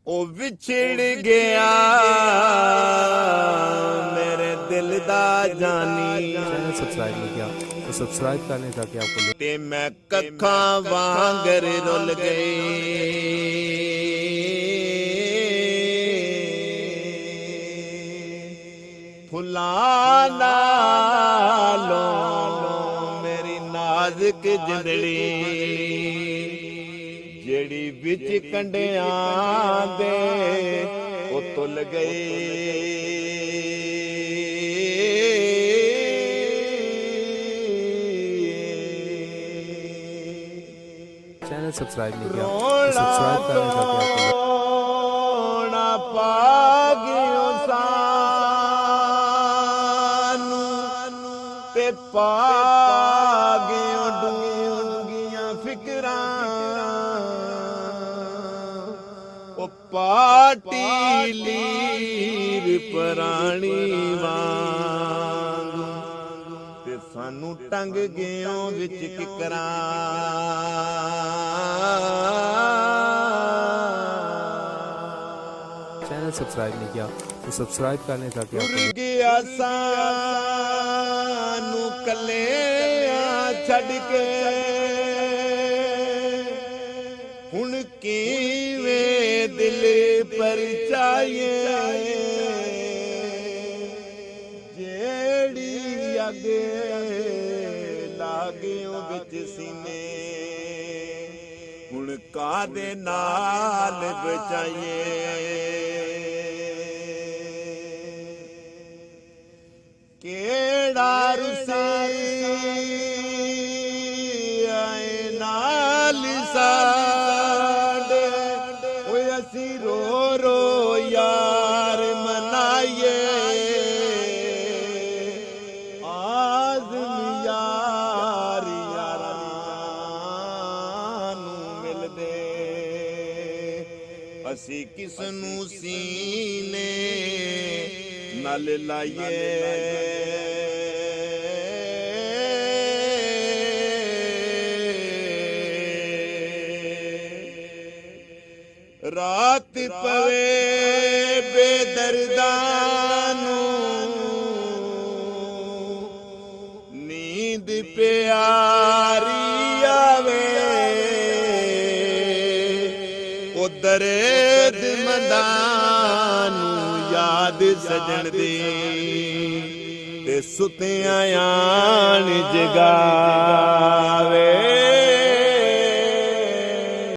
ओ विछड़ गया मेरे दिल दा जानी। चैनल सब्सक्राइब नहीं किया तो सब्सक्राइब कर लें ताकि आपको ते मैं कखा वांगर रुल गई। फुलां नालों मेरी नाजुक जिंदड़ी जेड़ी विच कंडियां दे ओ तुल गई। चैनल सब्सक्राइब नहीं किया तो सब्सक्राइब कर लें ताकि आपको रोना पागियो सानू ते पागियो डूंगियां फिकरां ओ पाटी लीर परानी वांगू ते सानू टंग गयो विच किकरां। चैनल सब्सक्राइब नहीं किया तो सब्सक्राइब कर लें ताकि आपको गया सानू कले छड़ के हुण किवें दिल पर चाहिए जेड़ी अगे लागियों विच सीने हुण कादे नाल बचाइए। केड़ा रुसी आए नाल साडे ओए असी रो रो यार मनाइए। आज़म यार यारां नू मिलदे असी किसनू सीने नल लाइए। रात पवे बेदर्दानू नींद प्यारी आवे ओ दर्द मंदानू याद सजन दी ते सुतियां आन जगावे।